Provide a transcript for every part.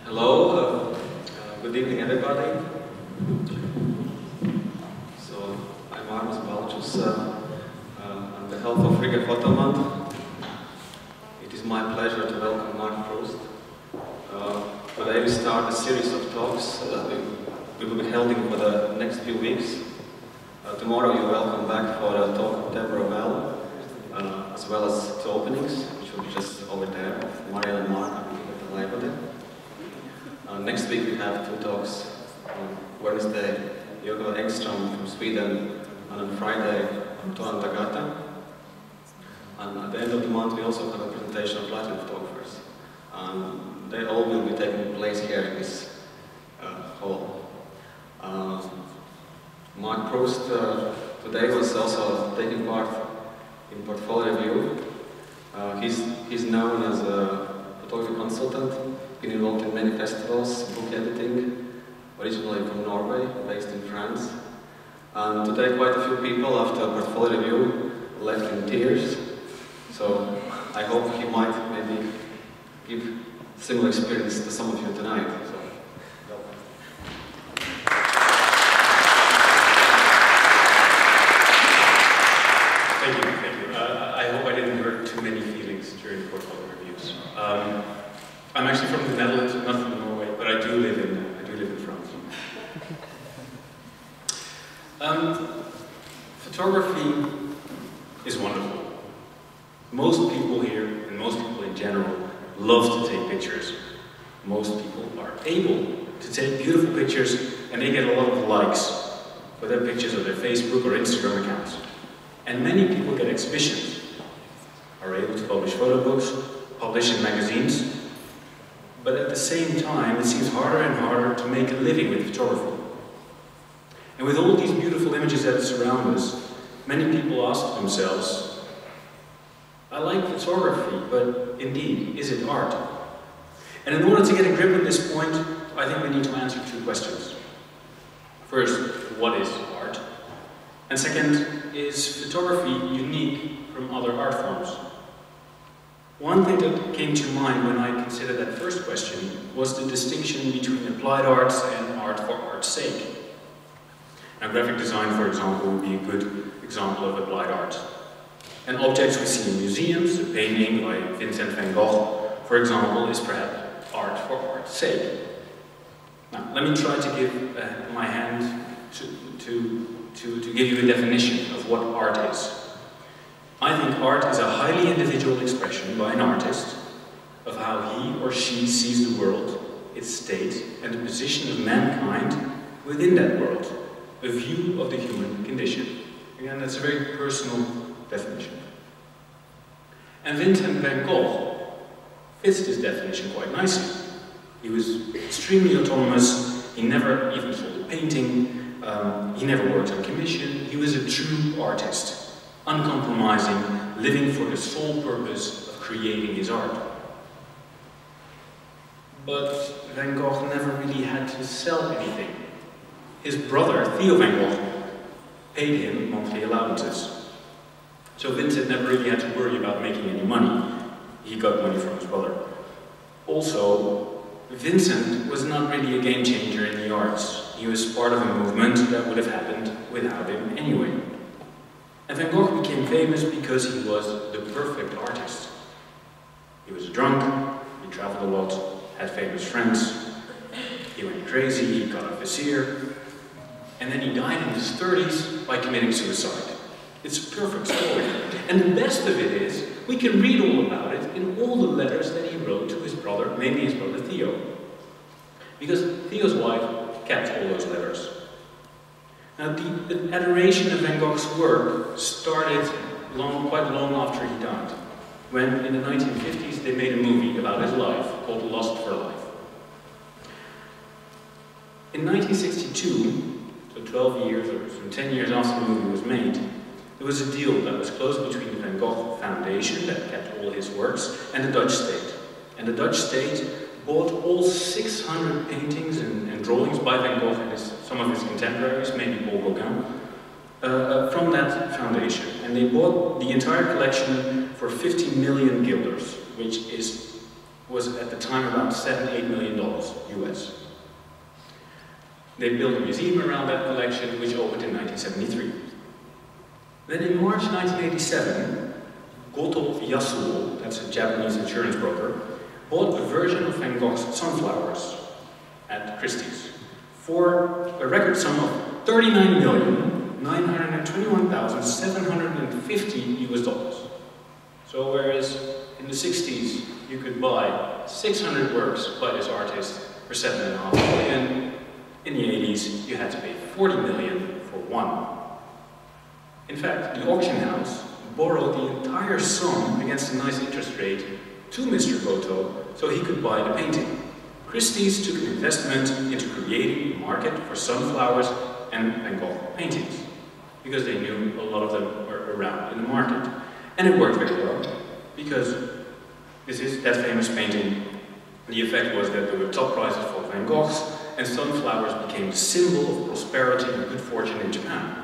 Hello, good evening everybody. So, I'm Marc Prüst, on behalf of Riga Photomonth. It is my pleasure to welcome Marc Prüst. Today we start a series of talks that we will be holding for the next few weeks. Tomorrow you're welcome back for a talk of Deborah Bell, as well as two openings, which will be just over there. Marielle and Mark will be at the library. Next week we have two talks. On Wednesday, Jörgen Engström from Sweden, and on Friday, Antoine Tagata. And at the end of the month we also have a presentation of Latin photographers. They all will be taking place here in this hall. Marc Prüst today was also taking part in portfolio review. He's known as a photography consultant, been involved in many festivals, book editing, originally from Norway, based in France. And today quite a few people after portfolio review left in tears. So I hope he might maybe give similar experience to some of you tonight. So, Thank you. I hope I didn't hurt too many feelings during the portfolio reviews. I'm actually from the Netherlands, not from Norway, but I do live in France. Photography is wonderful. Most people here, and most people in general, love to take pictures. Most people are able to take beautiful pictures, and they get a lot of likes for their pictures of their Facebook or Instagram accounts. And many people get exhibitions, are able to publish photo books, publish in magazines, but at the same time it seems harder and harder to make a living with photography. And with all these beautiful images that surround us, many people ask themselves, I like photography, but indeed, is it art? And in order to get a grip on this point, I think we need to answer two questions. First, what is art? And second, is photography unique from other art forms? One thing that came to mind when I considered that first question was the distinction between applied arts and art for art's sake. Now, graphic design, for example, would be a good example of applied art. And objects we see in museums, a painting by Vincent van Gogh, for example, is perhaps art for art's sake. Now, let me try to give my hand to give you a definition of what art is. I think art is a highly individual expression by an artist of how he or she sees the world, its state, and the position of mankind within that world, a view of the human condition. Again, that's a very personal definition. And Vincent van Gogh fits this definition quite nicely. He was extremely autonomous, he never even sold a painting, he never worked on commission, he was a true artist, uncompromising, living for the sole purpose of creating his art. But Van Gogh never really had to sell anything. His brother, Theo van Gogh, paid him monthly allowances. So Vincent never really had to worry about making any money. He got money from his brother. Also, Vincent was not really a game changer in the arts. He was part of a movement that would have happened without him anyway. And Van Gogh became famous because he was the perfect artist. He was drunk, he traveled a lot, had famous friends, he went crazy, he got a vizier, and then he died in his 30s by committing suicide. It's a perfect story. And the best of it is, we can read all about it in all the letters that he wrote to his brother, mainly his brother Theo. Because Theo's wife kept all those letters. Now, the adoration of Van Gogh's work started quite long after he died, when in the 1950s they made a movie about his life called Lost for Life. In 1962, so 12 years or some 10 years after the movie was made, there was a deal that was closed between the Van Gogh Foundation, that kept all his works, and the Dutch state. And the Dutch state bought all 600 paintings and drawings by Van Gogh and some of his contemporaries, maybe Paul Gauguin, from that foundation, and they bought the entire collection for 50 million guilders, which was at the time about $7–8 million US. They built a museum around that collection, which opened in 1973. Then in March 1987, Goto Yasuo, that's a Japanese insurance broker, bought a version of Van Gogh's Sunflowers at Christie's for a record sum of $39,921,750 US. So whereas in the 60s you could buy 600 works by this artist for $7.5 million, in the 80s you had to pay $40 million for one. In fact, the auction house borrowed the entire sum against a nice interest rate to Mr. Goto so he could buy the painting. Christie's took an investment into creating a market for sunflowers and Van Gogh paintings, because they knew a lot of them were around in the market. And it worked very well, because this is that famous painting. The effect was that there were top prices for Van Goghs, and sunflowers became the symbol of prosperity and good fortune in Japan.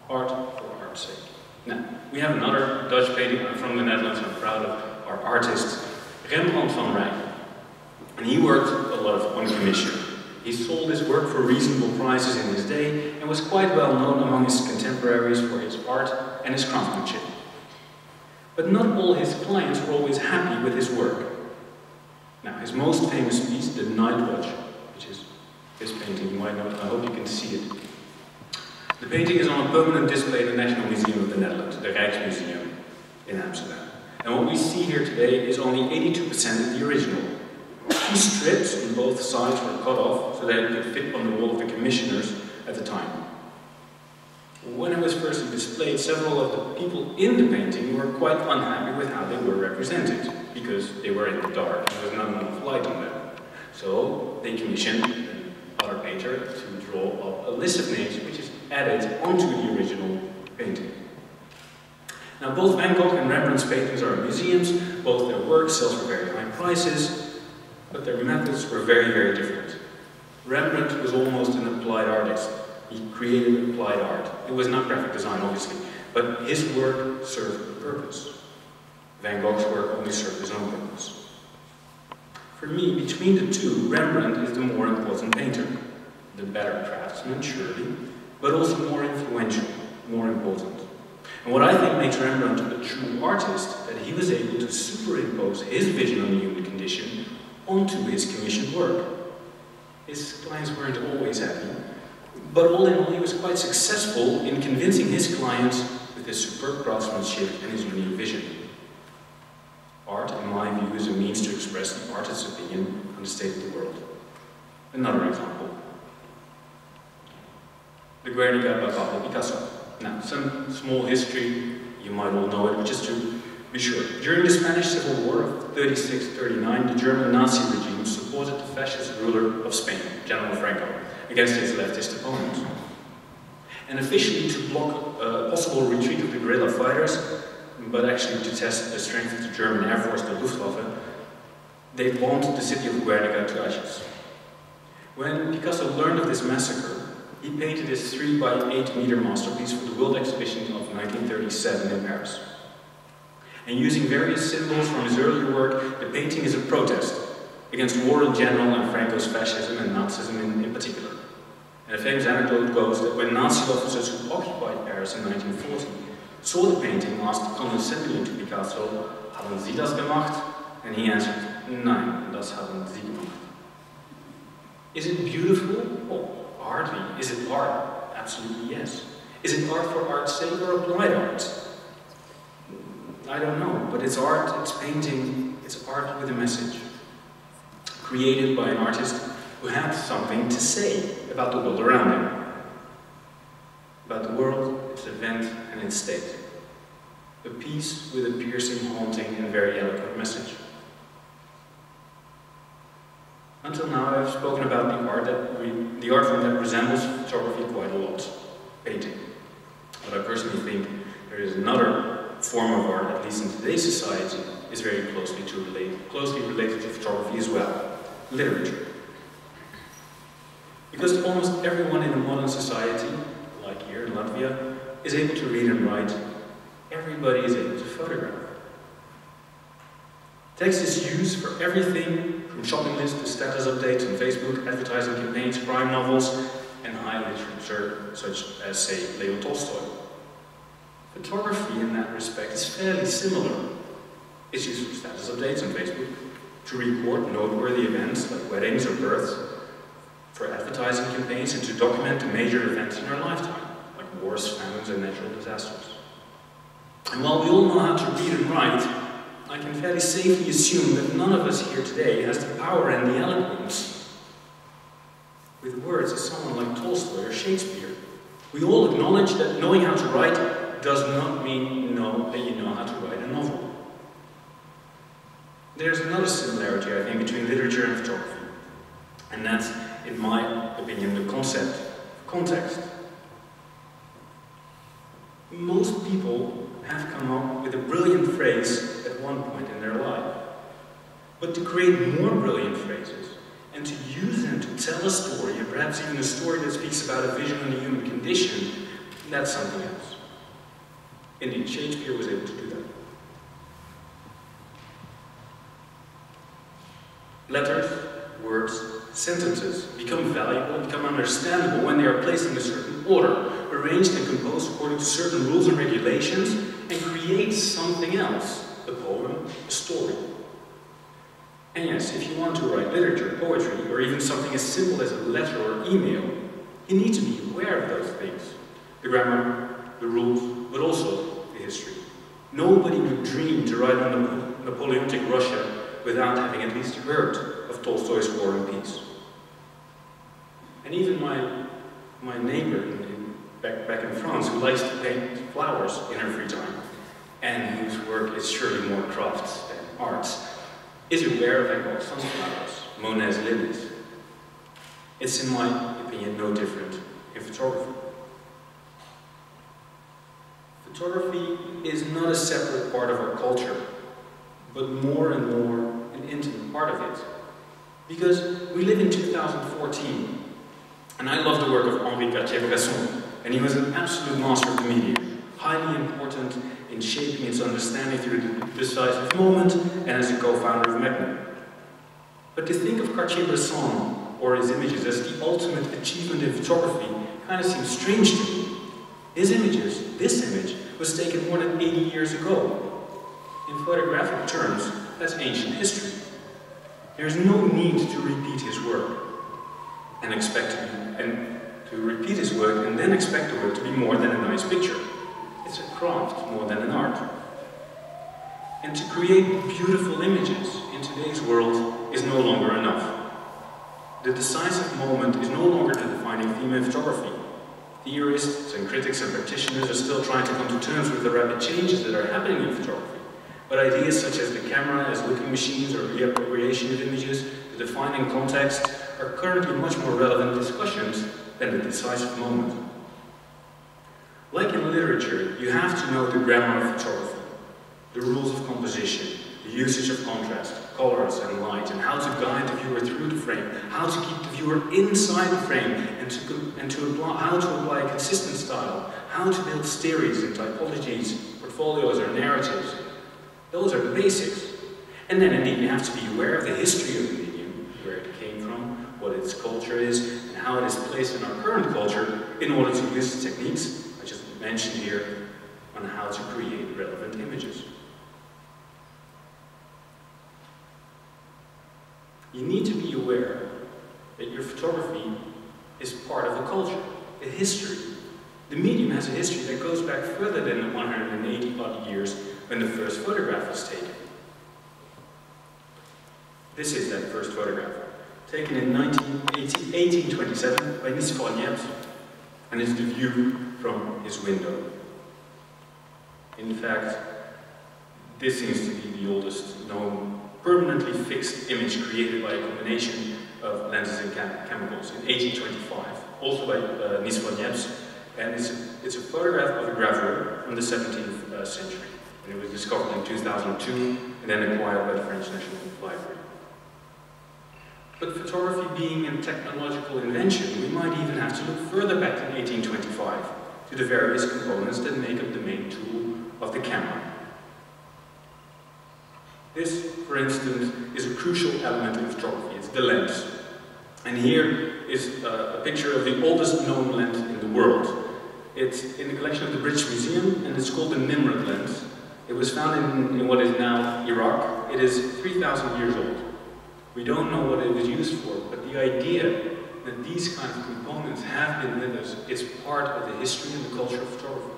Art for art's sake. Now, we have another Dutch painting from the Netherlands. I'm proud of our artist, Rembrandt van Rijn. And he worked a lot on commission. He sold his work for reasonable prices in his day and was quite well known among his contemporaries for his art and his craftsmanship. But not all his clients were always happy with his work. Now, his most famous piece, The Night Watch, which is this painting, you might know, I hope you can see it. The painting is on a permanent display in the National Museum of the Netherlands, the Rijksmuseum in Amsterdam. And what we see here today is only 82% of the original. Two strips on both sides were cut off so that it could fit on the wall of the commissioners at the time. When it was first displayed, several of the people in the painting were quite unhappy with how they were represented, because they were in the dark, there was not enough light on them. So they commissioned another painter to draw up a list of names which is added onto the original painting. Now, both Van Gogh and Rembrandt's paintings are in museums, both their work sells for very high prices, but their methods were very, very different. Rembrandt was almost an applied artist. He created applied art. It was not graphic design, obviously, but his work served a purpose. Van Gogh's work only served his own purpose. For me, between the two, Rembrandt is the more important painter. The better craftsman, surely, but also more influential, more important. And what I think makes Rembrandt a true artist, that he was able to superimpose his vision on the human condition onto his commissioned work. His clients weren't always happy, but all in all he was quite successful in convincing his clients with his superb craftsmanship and his unique vision. Art, in my view, is a means to express the artist's opinion on the state of the world. Another example. The Guernica by Pablo Picasso. Now, some small history, you might all know it, but just to be sure. During the Spanish Civil War of 36–39, the German Nazi regime supported the fascist ruler of Spain, General Franco, against his leftist opponents. And officially to block a possible retreat of the guerrilla fighters, but actually to test the strength of the German Air Force, the Luftwaffe, they bombed the city of Guernica to ashes. When Picasso learned of this massacre, he painted his 3×8-meter masterpiece for the World Exhibition of 1937 in Paris. And using various symbols from his earlier work, the painting is a protest against war in general and Franco's fascism and Nazism in particular. And a famous anecdote goes that when Nazi officers who occupied Paris in 1940 saw the painting, asked condescendingly to Picasso, "Haben Sie das gemacht?" And he answered, "Nein, das haben Sie gemacht." Is it beautiful? Oh, hardly. Is it art? Absolutely yes. Is it art for art's sake or applied art? I don't know, but it's art, it's painting, it's art with a message. Created by an artist who had something to say about the world around him. About the world, its event, and its state. A piece with a piercing, haunting, and very eloquent message. Until now, I've spoken about the art form that resembles photography quite a lot, painting. But I personally think there is another form of art, at least in today's society, is very closely related to photography as well: literature. Because almost everyone in a modern society, like here in Latvia, is able to read and write, everybody is able to photograph. Text is used for everything from shopping lists to status updates on Facebook, advertising campaigns, crime novels, and high literature such as, say, Leo Tolstoy. Photography in that respect is fairly similar. It's used for status updates on Facebook, to record noteworthy events like weddings or births, for advertising campaigns, and to document the major events in our lifetime, like wars, famines, and natural disasters. And while we all know how to read and write, I can fairly safely assume that none of us here today has the power and the eloquence with words as someone like Tolstoy or Shakespeare. We all acknowledge that knowing how to write does not mean that you know how to write a novel. There's another similarity, I think, between literature and photography, and that's, in my opinion, the concept of context. Most people have come up with a brilliant phrase at one point in their life, but to create more brilliant phrases and to use them to tell a story, and perhaps even a story that speaks about a vision on the human condition, that's something else. Indeed, Shakespeare was able to do that. Letters, words, sentences become valuable, become understandable when they are placed in a certain order, arranged and composed according to certain rules and regulations, and create something else, a poem, a story. And yes, if you want to write literature, poetry, or even something as simple as a letter or email, you need to be aware of those things. The grammar, the rules, but also the history. Nobody would dream to write on Napoleonic Russia without having at least heard of Tolstoy's War and Peace. And even my neighbor back in France, who likes to paint flowers in her free time, and whose work is surely more crafts than arts, is aware of Van Gogh's sunflowers, Monet's lilies. It's, in my opinion, no different in photography. Photography is not a separate part of our culture, but more and more an intimate part of it. Because we live in 2014, and I love the work of Henri Cartier-Bresson, and he was an absolute master of the medium, highly important in shaping its understanding through the decisive moment and as a co-founder of Magnum. But to think of Cartier-Bresson or his images as the ultimate achievement in photography kind of seems strange to me. His images, this image, was taken more than 80 years ago. In photographic terms, that's ancient history. There's no need to repeat his work and to repeat his work and then expect the work to be more than a nice picture. It's a craft more than an art. And to create beautiful images in today's world is no longer enough. The decisive moment is no longer the defining theme in photography. Theorists and critics and practitioners are still trying to come to terms with the rapid changes that are happening in photography. But ideas such as the camera as looking machines or reappropriation of images, the defining context, are currently much more relevant discussions than the decisive moment. Like in literature, you have to know the grammar of photography, the rules of composition, the usage of contrast, colors and light, and how to guide the viewer through the frame, how to keep the viewer inside the frame, how to apply a consistent style, how to build stories and typologies, portfolios or narratives. Those are the basics. And then indeed you have to be aware of the history of the medium, where it came from, what its culture is, and how it is placed in our current culture in order to use the techniques I just mentioned here on how to create relevant images. You need to be aware that your photography is part of a culture, a history. The medium has a history that goes back further than the 180 odd years when the first photograph was taken. This is that first photograph, taken in 1827 by Nicolas, and it's the view from his window. In fact, this seems to be the oldest known permanently fixed image created by a combination of lenses and chemicals in 1825, also by Nicolas, and it's a photograph of a gravure from the 17th century. And it was discovered in 2002 and then acquired by the French National Library. But photography being a technological invention, we might even have to look further back than 1825 to the various components that make up the main tool of the camera. This, for instance, is a crucial element in photography. It's the lens. And here is a picture of the oldest known lens in the world. It's in the collection of the British Museum, and it's called the Nimrod lens. It was found in what is now Iraq. It is 3,000 years old. We don't know what it was used for, but the idea that these kind of components have been with us, it's part of the history and the culture of photography.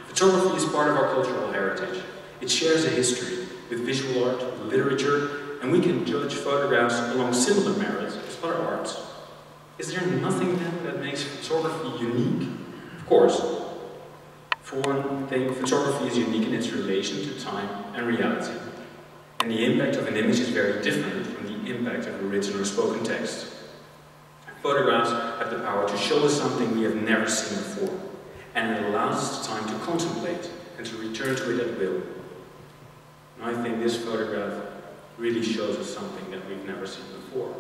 Photography is part of our cultural heritage. It shares a history with visual art, with literature, and we can judge photographs along similar merits as other arts. Is there nothing then that makes photography unique? Of course. For one thing, photography is unique in its relation to time and reality. And the impact of an image is very different from the impact of a written or spoken text. Photographs have the power to show us something we have never seen before, and it allows us the time to contemplate and to return to it at will. And I think this photograph really shows us something that we've never seen before.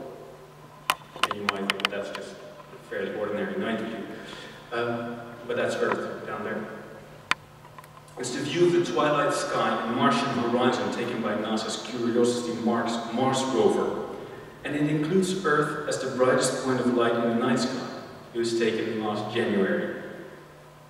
And you might think that's just a fairly ordinary night view, but that's Earth down there. It's the view of the twilight sky and Martian horizon taken by NASA's Curiosity Mars rover. And it includes Earth as the brightest point of light in the night sky. It was taken last January.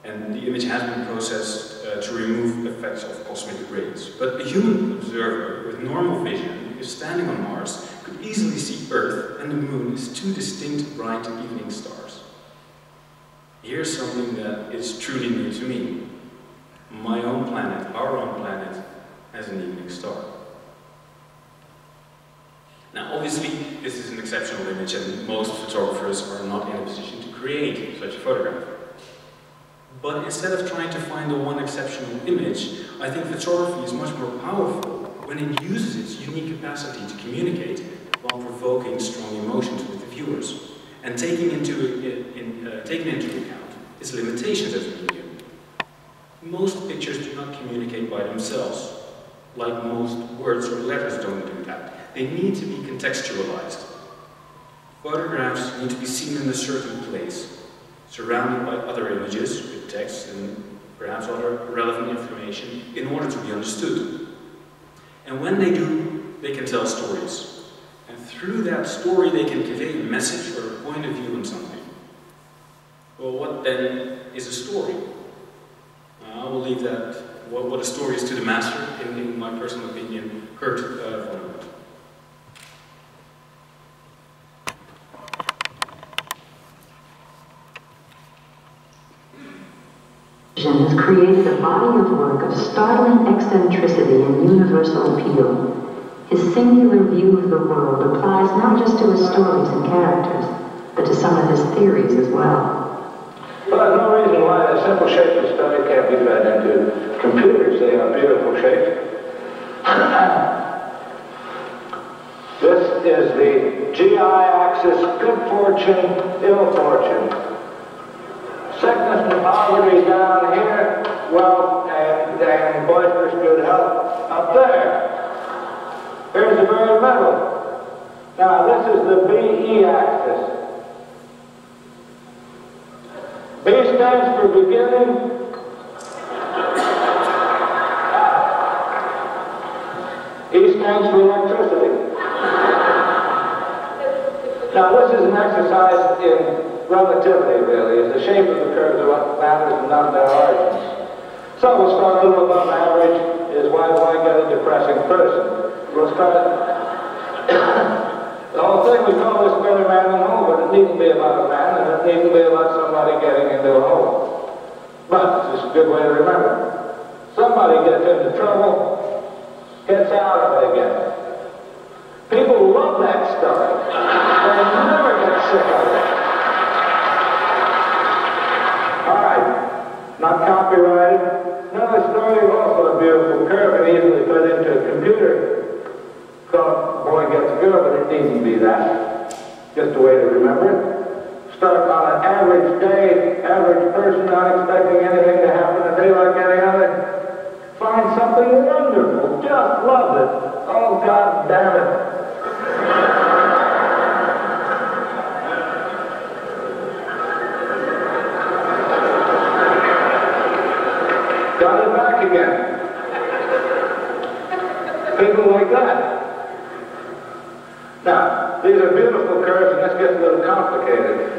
And the image has been processed to remove effects of cosmic rays. But a human observer with normal vision, if standing on Mars, could easily see Earth and the Moon as two distinct bright evening stars. Here's something that is truly new to me. My own planet, our own planet, has an evening star. Now, obviously, this is an exceptional image, and most photographers are not in a position to create such a photograph. But instead of trying to find the one exceptional image, I think photography is much more powerful when it uses its unique capacity to communicate while provoking strong emotions with the viewers, and taking into account its limitations as a medium. Most pictures do not communicate by themselves, like most words or letters don't do that. They need to be contextualized. Photographs need to be seen in a certain place, surrounded by other images with text and perhaps other relevant information in order to be understood. And when they do, they can tell stories. And through that story, they can convey a message or a point of view on something. Well, what then is a story? I will leave that, what a story is to the master, in my personal opinion, Kurt von. Has created a body of work of startling eccentricity and universal appeal. His singular view of the world applies not just to his stories and characters, but to some of his theories as well. Well, there's no reason why the simple shapes of study can't be fed into computers. They are beautiful shapes. This is the GI axis, good fortune, ill fortune. Sickness and poverty down here, wealth and boisterous good health up there. Here's the very middle. Now this is the BE axis. B stands for beginning. E stands for electricity. Now this is an exercise in relativity, really, is the shape of the curves of what matters and not their origins. So we'll start a little above average, is why get a depressing person. We'll start the whole thing, we call this better man than home, but it needn't be about a man, and it needn't be about somebody getting into a hole. But it's just a good way to remember. Somebody gets into trouble, gets out of it again. People love that story. They never get sick of it. Not copyrighted. Another story, also a beautiful curve, and easily put into a computer. Called Boy Gets a Girl, but it needn't be that. Just a way to remember it. Start on an average day, average person, not expecting anything to happen a day like any other. Find something wonderful, just love it. Oh, God damn it. got it back again. People like that. Now, these are beautiful curves, and this gets a little complicated.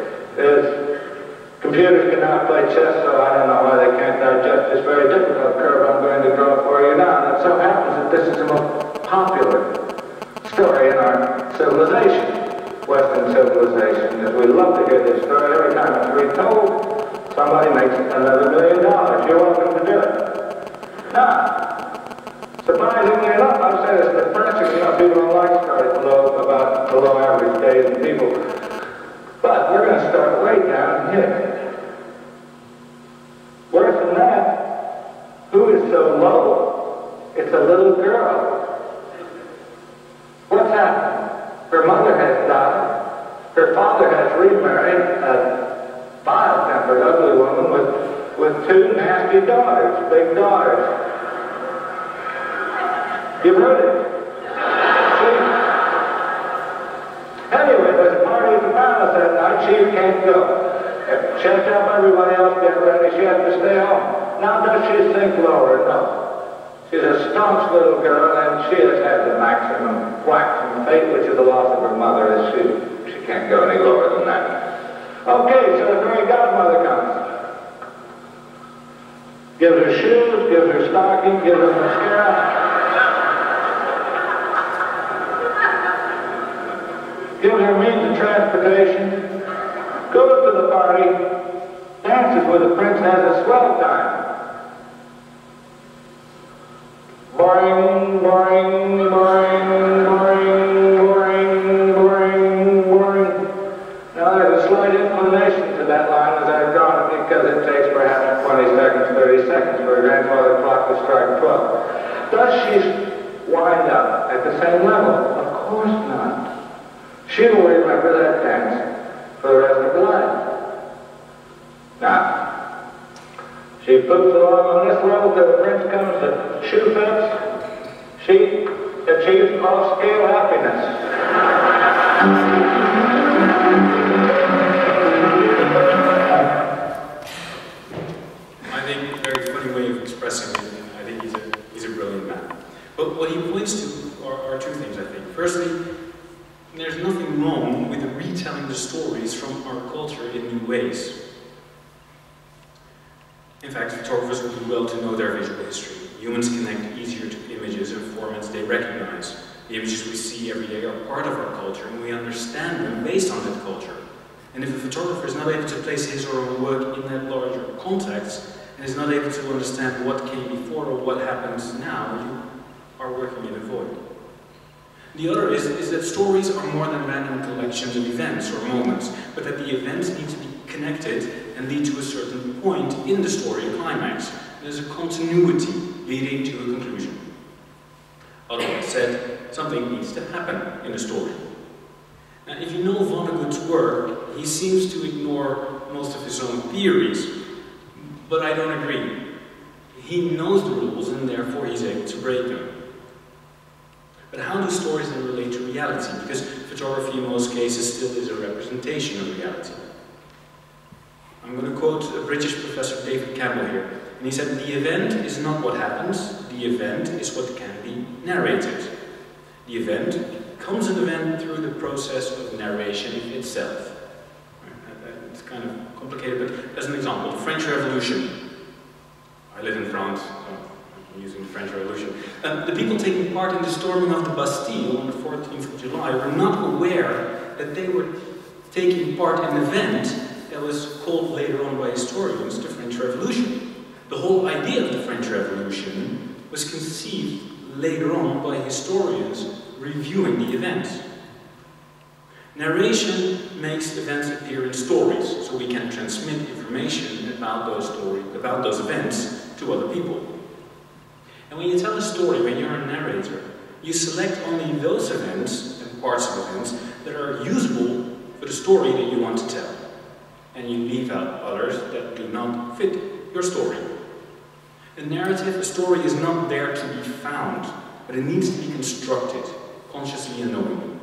Computers can now play chess, so I don't know why they can't digest this very difficult curve I'm going to draw for you now. And it so happens that this is the most popular story in our civilization, Western civilization, because we love to hear this story. Every time it's retold, somebody makes another $1 million. You're welcome to do it. Now, surprisingly enough, I've said it's depressing. You know, people don't like stories about below average days and people. But we're going to start way down here. Worse than that, who is so low? It's a little girl. What's happened? Her mother has died. Her father has remarried a vile-tempered, ugly woman with two nasty daughters, big daughters. You've heard it. See? Anyway, there's a party at the palace that night. She can't go. She has to help everybody else get ready. She has to stay home. Now, does she sink lower? No. She's a staunch little girl, and she has had the maximum waxing fate, which is the loss of her mother, as she can't go any lower than that. Okay, so the fairy godmother comes. Gives her shoes, gives her stocking, gives her mascara. Gives her means of transportation. Goes to the party, dances with the prince, has a swell time. Boring, boring, boring, boring, boring, boring, boring. Now there's a slight inclination to that line as I've drawn it because it takes perhaps 20 seconds, 30 seconds for a grandfather clock to strike 12. Does she wind up at the same level? Of course not. She will remember that dance for the rest of her life. Now, she poops along on this level till the prince comes to shoe fits. She achieves off-scale happiness. I think a very funny way of expressing it. I think he's a brilliant man. But what he points to are two things, I think. Firstly, there's nothing wrong with retelling the stories from our culture in new ways. In fact, photographers would do well to know their visual history. Humans connect easier to images and formats they recognize. The images we see every day are part of our culture, and we understand them based on that culture. And if a photographer is not able to place his or her work in that larger context, and is not able to understand what came before or what happens now, you are working in a void. The other is that stories are more than random collections of events or moments, but that the events need to be connected and lead to a certain point in the story climax. There's a continuity leading to a conclusion. Otherwise said, something needs to happen in a story. Now, if you know Vonnegut's work, he seems to ignore most of his own theories, but I don't agree. He knows the rules and therefore he's able to break them. But how do stories then relate to reality? Because photography in most cases still is a representation of reality. I'm going to quote a British professor, David Campbell, here. And he said, the event is not what happens, the event is what can be narrated. The event becomes an event through the process of narration itself. It's kind of complicated, but as an example, the French Revolution. I live in France, so I'm using the French Revolution. The people taking part in the storming of the Bastille on the 14th of July were not aware that they were taking part in an event that was called later on by historians the French Revolution. The whole idea of the French Revolution was conceived later on by historians reviewing the events. Narration makes events appear in stories, so we can transmit information about those events to other people. And when you tell a story, when you're a narrator, you select only those events and parts of events that are usable for the story that you want to tell. And you leave out others that do not fit your story. A narrative, a story is not there to be found, but it needs to be constructed, consciously and knowingly.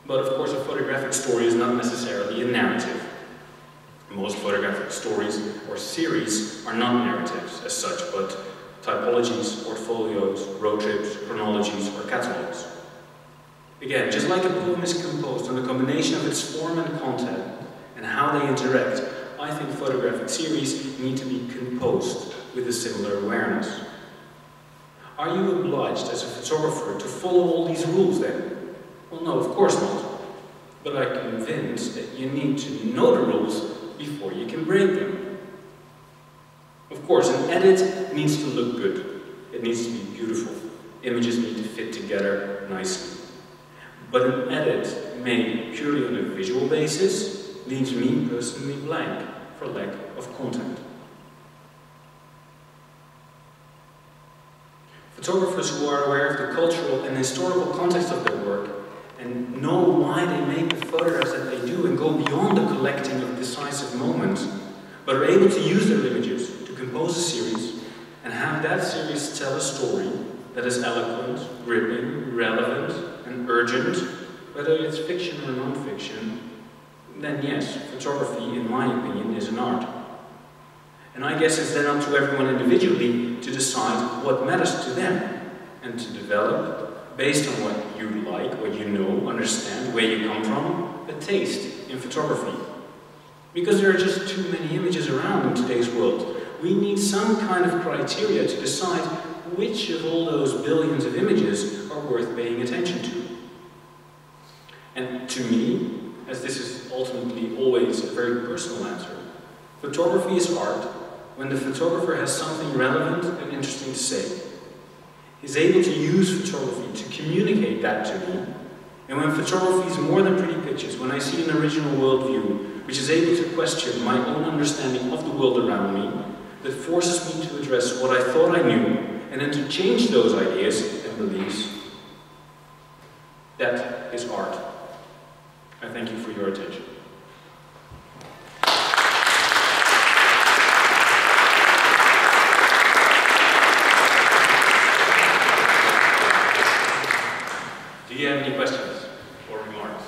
But of course, a photographic story is not necessarily a narrative. Most photographic stories or series are not narratives as such, but typologies, portfolios, road trips, chronologies, or catalogs. Again, just like a poem is composed on a combination of its form and content and how they interact, I think photographic series need to be composed with a similar awareness. Are you obliged as a photographer to follow all these rules then? Well, no, of course not. But I'm convinced that you need to know the rules before you can break them. Of course, an edit needs to look good. It needs to be beautiful. Images need to fit together nicely. But an edit made purely on a visual basis leaves me personally blank for lack of content. Photographers who are aware of the cultural and historical context of their work and know why they make the photographs that they do and go beyond the collecting of decisive moments, but are able to use their images to compose a series and have that series tell a story that is eloquent, gripping, relevant, and urgent, whether it's fiction or non-fiction, then yes, photography, in my opinion, is an art. And I guess it's then up to everyone individually to decide what matters to them and to develop, based on what you like, what you know, understand, where you come from, a taste in photography. Because there are just too many images around in today's world. We need some kind of criteria to decide which of all those billions of images are worth paying attention to. And to me, as this is ultimately always a very personal answer, photography is art when the photographer has something relevant and interesting to say, is able to use photography to communicate that to me, and when photography is more than pretty pictures, when I see an original worldview which is able to question my own understanding of the world around me, that forces me to address what I thought I knew, and then to change those ideas and beliefs, that is art. I thank you for your attention. Do you have any questions or remarks?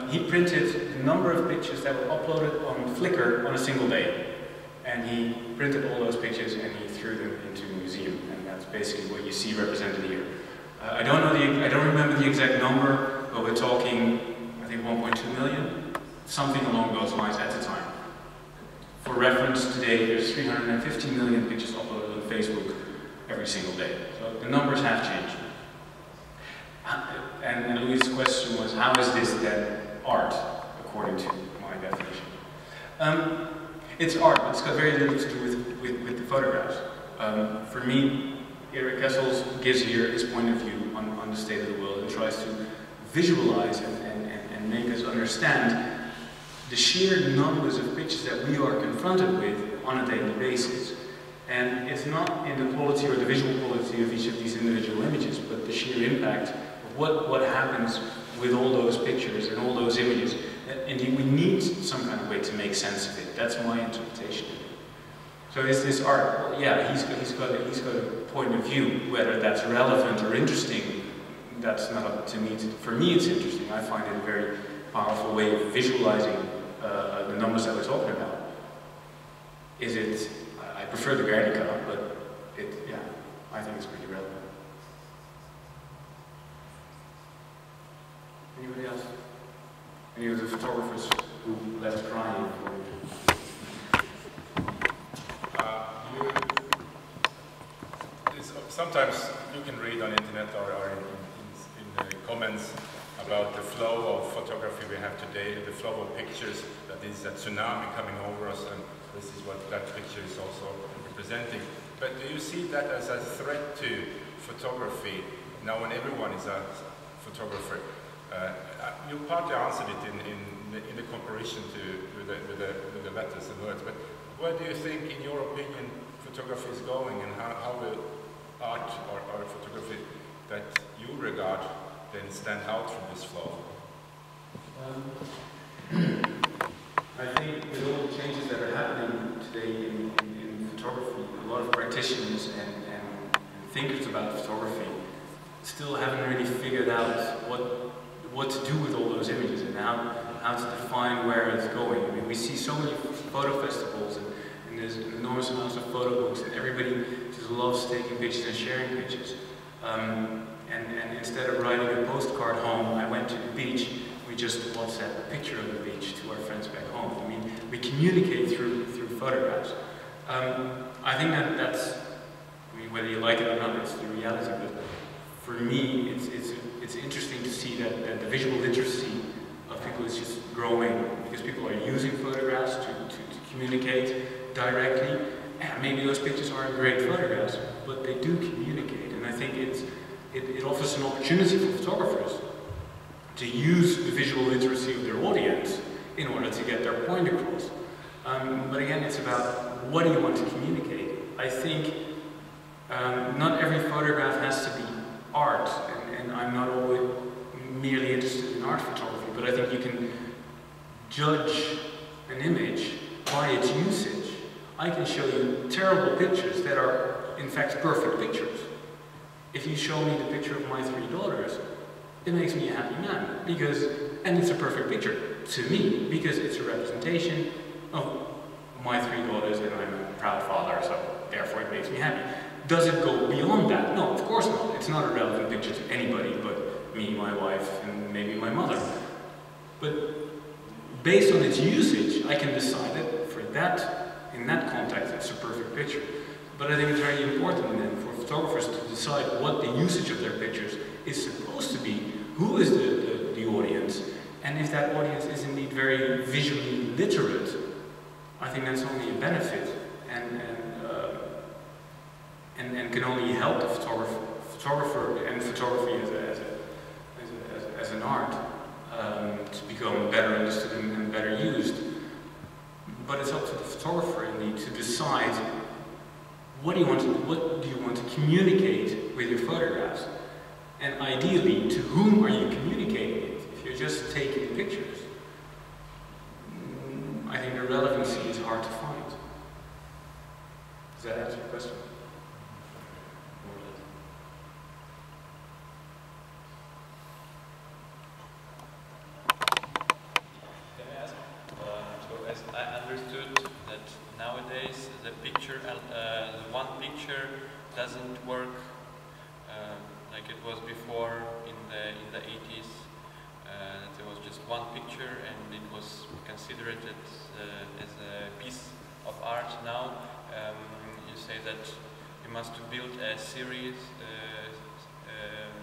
He printed the number of pictures that were uploaded on Flickr on a single day. And he printed all those pictures and he threw them into a museum. And that's basically what you see represented here. I don't remember the exact number, but we're talking, I think 1.2 million, something along those lines at the time. For reference, today there's 350 million pictures uploaded on Facebook every single day. So the numbers have changed. And Louis' question was, how is this then art, according to my definition? It's art, but it's got very little to do with the photographs. For me, Erik Kessels gives here his point of view on the state of the world and tries to visualize and make us understand the sheer numbers of pictures that we are confronted with on a daily basis. And it's not in the quality or the visual quality of each of these individual images, but the sheer impact of what happens with all those pictures and all those images. Indeed, we need some kind of way to make sense of it. That's my interpretation. So is this art? Well, yeah, he's got a point of view. Whether that's relevant or interesting, that's not up to me. For me, it's interesting. I find it a very powerful way of visualizing the numbers that we're talking about. Is it? I prefer the Guernica, but yeah, I think it's pretty relevant. Anybody else? Any of the photographers who left crying? Sometimes you can read on the internet or in the comments about the flow of photography we have today, the flow of pictures, that is a tsunami coming over us, and this is what that picture is also representing. But do you see that as a threat to photography now when everyone is a photographer? You partly answered it in the comparison with the letters and words, but where do you think, in your opinion, photography is going, and how will art or photography that you regard then stand out from this flow? I think with all the changes that are happening today in photography, a lot of practitioners and thinkers about photography still haven't really figured out what to do with all those images and how to define where it's going. I mean, we see so many photo festivals and there's enormous amounts of photo books, and everybody just loves taking pictures and sharing pictures. And instead of writing a postcard home, I went to the beach, we just WhatsApp a picture of the beach to our friends back home. I mean, we communicate through photographs. I think that's, I mean, whether you like it or not, it's the reality. But for me, it's interesting to see that the visual literacy of people is just growing, because people are using photographs to communicate directly. And maybe those pictures aren't great photographs, but they do communicate. And I think it offers an opportunity for photographers to use the visual literacy of their audience in order to get their point across. But again, it's about what do you want to communicate. I think not every photograph has to be art, and I'm not always merely interested in art photography, but I think you can judge an image by its usage. I can show you terrible pictures that are, in fact, perfect pictures. If you show me the picture of my 3 daughters, it makes me a happy man, and it's a perfect picture to me, because it's a representation of my 3 daughters, and I'm a proud father, so therefore it makes me happy. Does it go beyond that? No, of course not. It's not a relevant picture to anybody but me, my wife, and maybe my mother. But based on its usage, I can decide that for that, in that context, it's a perfect picture. But I think it's very important then for photographers to decide what the usage of their pictures is supposed to be, who is the audience, and if that audience is indeed very visually literate, I think that's only a benefit, and can only help the photographer and photography as an art to become better understood and better used. But it's up to the photographer indeed to decide what do you want to communicate with your photographs, and ideally to whom are you communicating it. If you're just taking pictures, I think the relevancy is hard to find. Does that answer your question? I understood that nowadays the picture, the one picture doesn't work like it was before in the 80s. There was just one picture and it was considered as a piece of art. Now you say that you must build a series,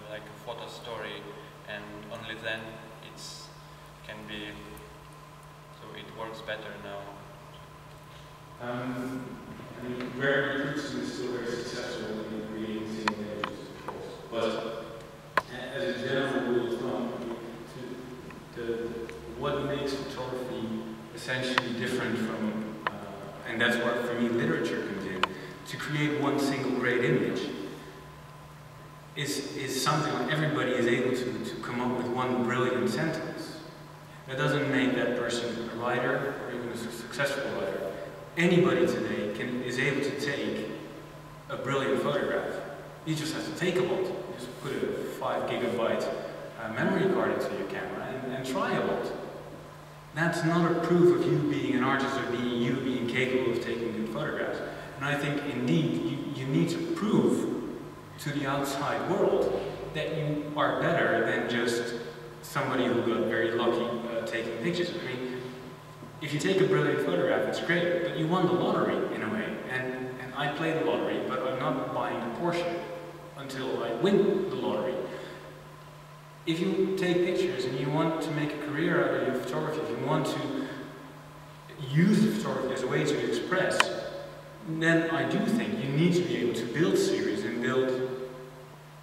like a photo story, and only then it can be. So it works better now. I mean, rare criticism is still very successful in creating single images, of course. But as a general rule of thumb, what makes photography essentially different from, and that's where for me literature comes in, to create one single great image is something that everybody is able to come up with one brilliant sentence. That doesn't make that person a writer or even a successful writer. Anybody today is able to take a brilliant photograph. You just have to take a lot. You just put a 5 gigabyte memory card into your camera and try a lot. That's not a proof of you being an artist or you being capable of taking good photographs. And I think indeed you need to prove to the outside world that you are better than just somebody who got very lucky taking pictures. I mean, if you take a brilliant photograph, it's great, but you won the lottery in a way. And I play the lottery, but I'm not buying a Porsche until I win the lottery. If you take pictures and you want to make a career out of your photography, if you want to use the photography as a way to express, then I do think you need to be able to build series and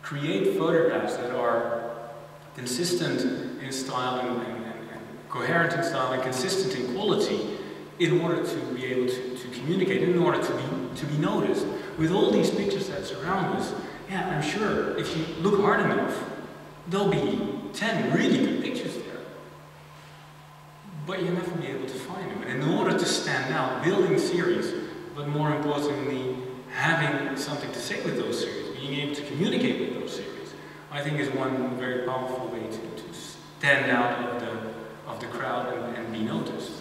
create photographs that are consistent in style and coherent in style and consistent in quality, in order to be able to communicate, in order to be noticed. With all these pictures that surround us, yeah, I'm sure if you look hard enough, there'll be 10 really good pictures there. But you'll never be able to find them. And in order to stand out, building series, but more importantly, having something to say with those series, being able to communicate with those series, I think is one very powerful way to stand out of the crowd and be noticed.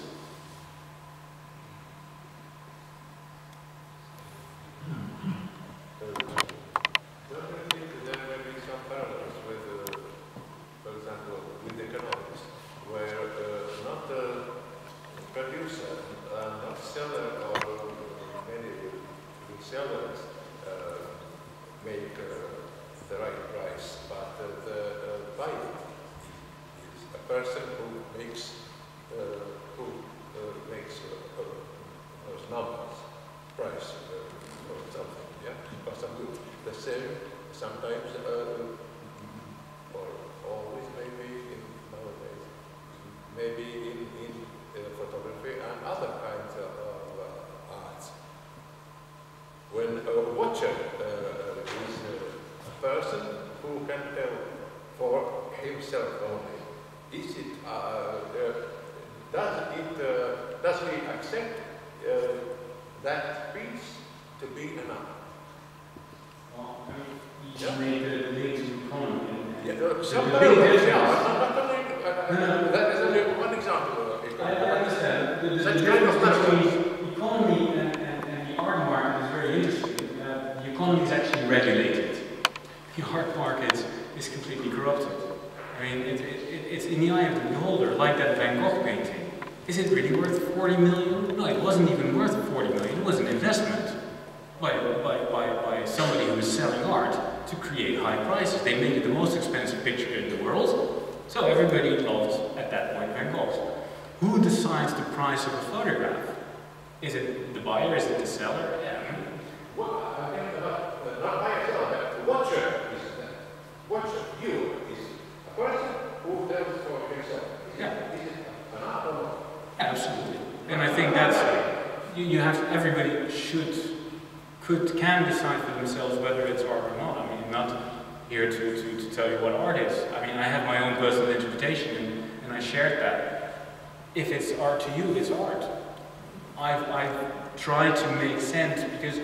Sometimes, or always, maybe in photography and other kinds of arts. When a watcher is a person who can tell for himself only, is it does he accept that piece to be enough? You made the link to economy. That is only one example. I understand. The difference between economy and the art market is very interesting. The economy is actually regulated. The art market is completely corrupted. I mean, it's in the eye of the beholder, like that Van Gogh painting. Is it really worth 40 million? No, it wasn't even worth 40 million. It was an investment by somebody who was selling art to create high prices. They made it the most expensive picture in the world, so everybody loved, at that point, Van Gogh. Who decides the price of a photograph? Is it the buyer? Is it the seller? Yeah. Not buyer, seller, the watcher is that. Watcher, viewer, is a person who tells for himself. Yeah. Is it an art or not? Absolutely. And I think that's, you have, everybody can decide for themselves whether it's art or not. I mean, I'm not here to tell you what art is. I mean, I have my own personal interpretation, and I shared that. If it's art to you, it's art. I've tried to make sense, because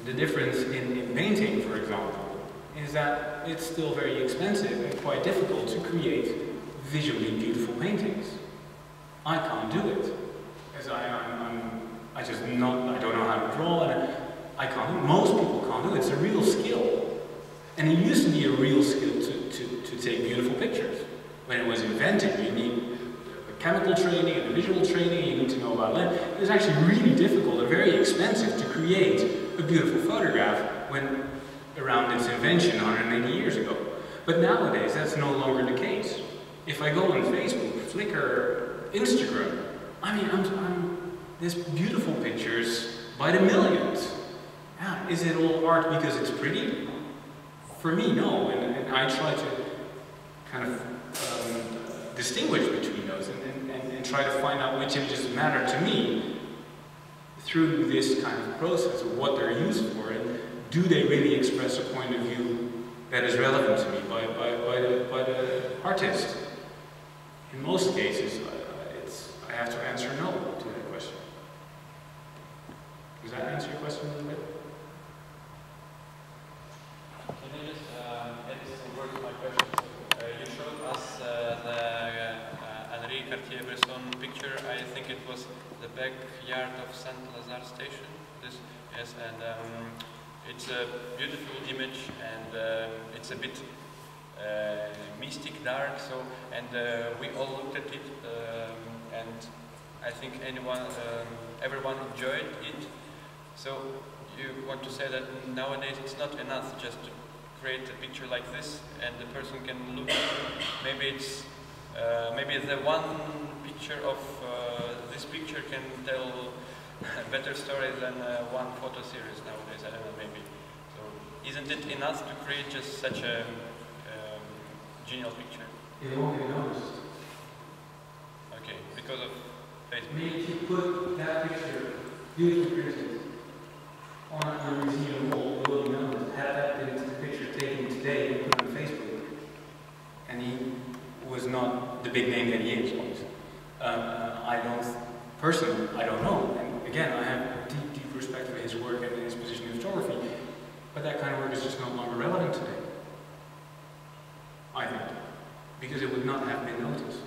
the difference in painting, for example, is that it's still very expensive and quite difficult to create visually beautiful paintings. I can't do it, because I don't know how to draw, and I can't do it. Most people can't do it. It's a real skill. And it used to be a real skill to take beautiful pictures. When it was invented, you need a chemical training and a visual training, you need to know about lens. It was actually really difficult and very expensive to create a beautiful photograph when around its invention 180 years ago. But nowadays, that's no longer the case. If I go on Facebook, Flickr, Instagram, I mean, there's beautiful pictures by the millions. Yeah, is it all art because it's pretty? For me, no. And I try to kind of distinguish between those and try to find out which images matter to me through this kind of process of what they're used for, and do they really express a point of view that is relevant to me by the artist? In most cases, I have to answer no to that question. Does that answer your question a little bit? Can I just add some words to my question? You showed us the Henri Cartier-Bresson picture. I think it was the backyard of Saint-Lazare station. Yes, and it's a beautiful image, and it's a bit mystic, dark. So, and we all looked at it, and I think everyone enjoyed it. So you want to say that nowadays it's not enough just to create a picture like this, and the person can look. Maybe it's maybe the one picture of this picture can tell a better story than one photo series nowadays. I don't know, maybe. So isn't it enough to create just such a genial picture? It won't get noticed. Okay, because of Facebook. I mean, if you put that picture, beautifully printed, on your museum wall, you will be known. Had that been the picture taken today and put on Facebook, and he was not the big name that he is, I don't, personally, I don't know. And again, I have deep, deep respect for his work and his position in photography, but that kind of work is just no longer relevant today. I think, because it would not have been noticed.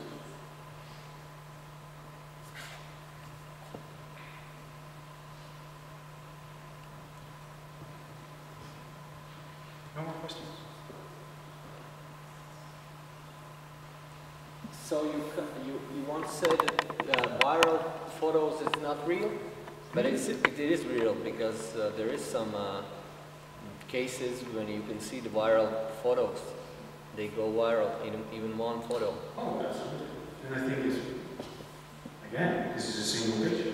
No more questions? So you once said that viral photos is not real, but it is real because there is some cases when you can see the viral photos. They go viral in even one photo. Oh, absolutely. And I think it's, again, this is a single picture.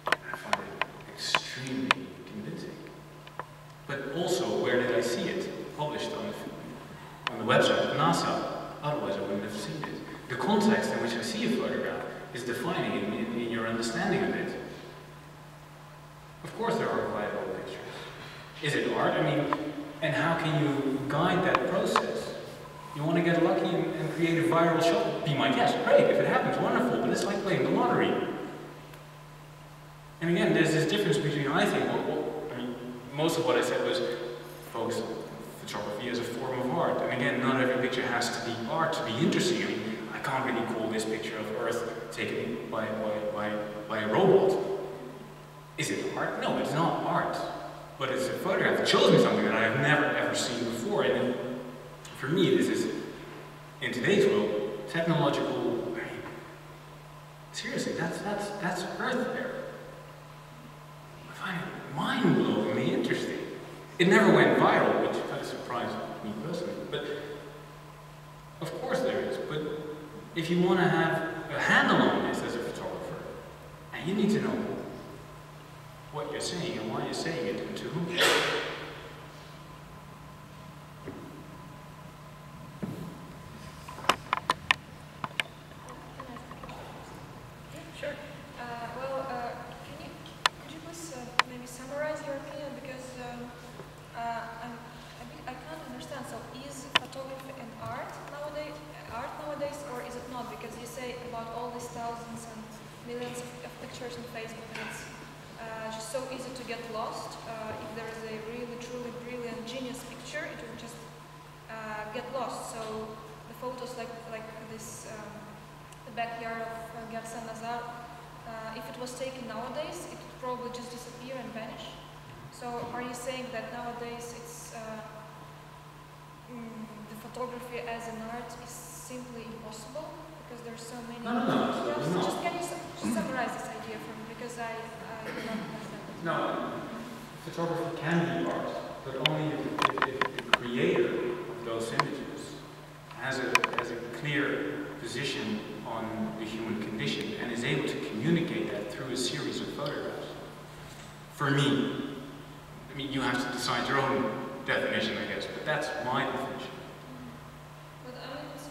I find it extremely convincing. But also, where did I see it? Published on the website of NASA. Otherwise, I wouldn't have seen it. The context in which I see a photograph is defining in your understanding of it. Of course, there are viral pictures. Is it art? I mean, and how can you guide that process? You want to get lucky and create a viral shot? Be my guest. Great. If it happens, wonderful. But it's like playing the lottery. And again, there's this difference between, I think, I mean, most of what I said was focus on photography as a form of art. And again, not every picture has to be art to be interesting. I mean, I can't really call this picture of Earth taken by a robot. Is it art? No, it's not art. But it's a photograph that shows me something that I have never ever seen before. And for me, this is, in today's world, technological. I mean, seriously, that's Earth there. I find it mind-blowingly interesting. It never went viral, which kind of surprised me personally. But of course there is. But if you want to have a handle on this as a photographer, and you need to know what you're saying and why you're saying it and to whom. Sure. Could you please maybe summarize your opinion, because I can't understand. So is photography an art nowadays, or is it not? Because you say about all these thousands and millions of pictures on Facebook, and it's just so easy to get lost. If there is a really, truly brilliant, genius picture, it will just get lost. So the photos like this, the backyard of Garcin Nazar, if it was taken nowadays, it would probably just disappear and vanish. So are you saying that nowadays it's the photography as an art is simply impossible because there's so many? No. Just can you summarize this idea for me, because I do not understand it. No, photography can be art, but only if the creator of those images has a clear position on the human condition and is able to communicate that through a series of photographs. For me, I mean, you have to decide your own definition, I guess, but that's my definition. But I mean, it's a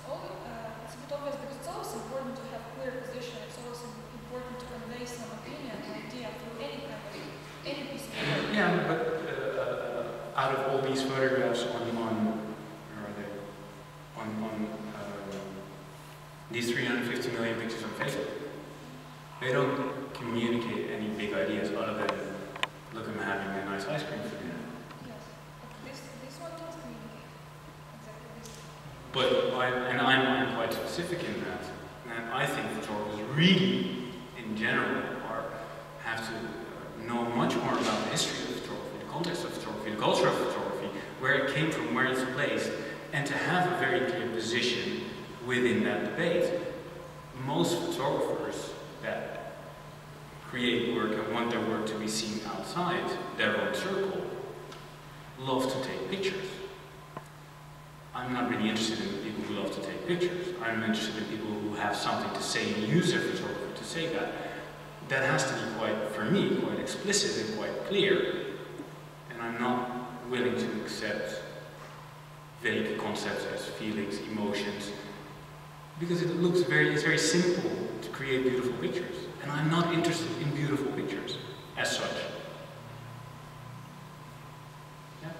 bit obvious, because it's always important to have clear position. It's always important to convey some opinion, idea through any kind of any piece of work. Yeah, but out of all these photographs these 350 million pictures on Facebook, they don't communicate any big ideas other than, look, I'm having a nice ice cream for dinner. Yes, this one does communicate. Exactly this. But I'm quite specific in that. And I think photographers really, in general, have to know much more about the history of photography, the context of photography, the culture of photography, where it came from, where it's placed, and to have a very clear position within that debate. Most photographers that create work and want their work to be seen outside their own circle love to take pictures. I'm not really interested in people who love to take pictures. I'm interested in people who have something to say and use their photography to say that. That has to be quite, for me, quite explicit and quite clear. And I'm not willing to accept vague concepts as feelings, emotions, because it's very simple to create beautiful pictures. And I'm not interested in beautiful pictures as such. Yeah.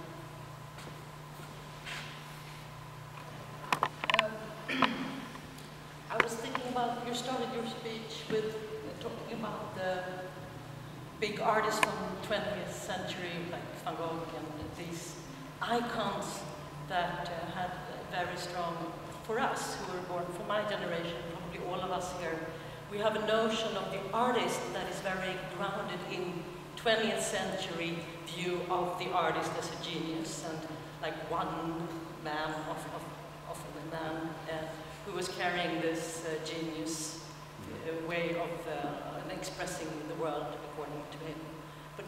I was thinking about, you started your speech with talking about the big artists from the 20th century, like Van Gogh and these icons that had very strong, for us who were born, for my generation, probably all of us here, we have a notion of the artist that is very grounded in 20th century view of the artist as a genius, and like one man of a man who was carrying this genius way of expressing the world according to him. But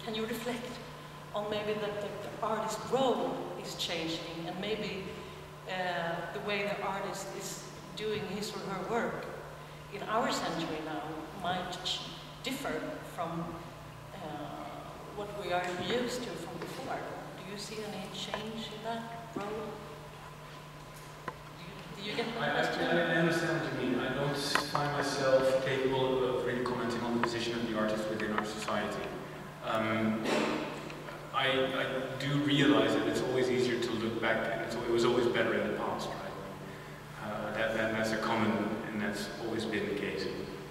can you reflect on maybe that the artist's role is changing, and maybe the way the artist is doing his or her work in our century now might differ from what we are used to from before? Do you see any change in that role? Do you get my question? I understand what you mean. I don't find myself capable of really commenting on the position of the artist within our society. I do realize that it's always easier to look back, and it was always better in the past, right? That's a common, and that's always been the case.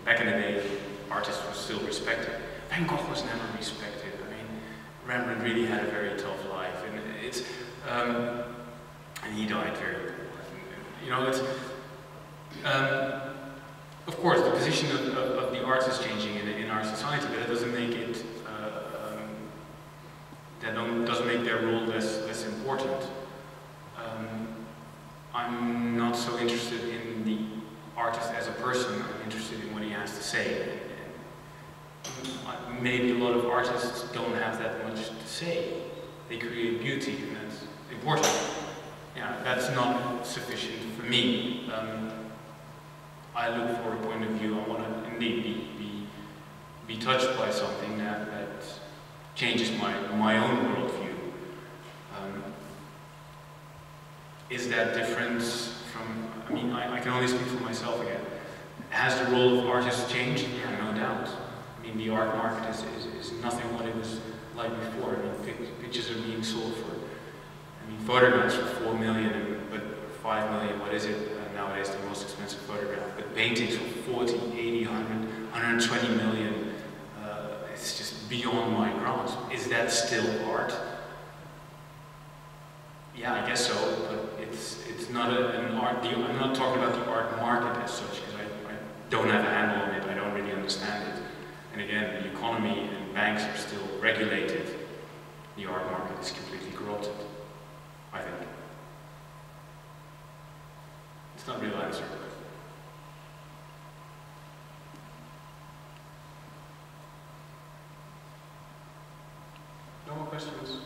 Back in the day, artists were still respected. Van Gogh was never respected. I mean, Rembrandt really had a very tough life, and it's and he died very poor. You know, it's of course the position of the arts is changing in our society, but it doesn't make it doesn't make their role less important. I'm not so interested in the artist as a person. I'm interested in what he has to say. Maybe a lot of artists don't have that much to say. They create beauty, and that's important. Yeah, that's not sufficient for me. I look for a point of view. I want to indeed be touched by something that changes my own worldview. Is that different from? I mean, I can only speak for myself again. Has the role of artists changed? Yeah, no doubt. I mean, the art market is nothing what it was like before. I mean, pictures are being sold for. I mean, photographs for 4 million, but 5 million, what is it nowadays, the most expensive photograph? But paintings for 40, 80, 100, 120 million, it's just beyond my grasp. Is that still art? Yeah, I guess so, but it's not an art deal. I'm not talking about the art market as such, because I don't have a handle on it, I don't really understand it. And again, the economy and banks are still regulated. The art market is completely corrupted, I think. It's not a real answer. No more questions?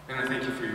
And I thank you for your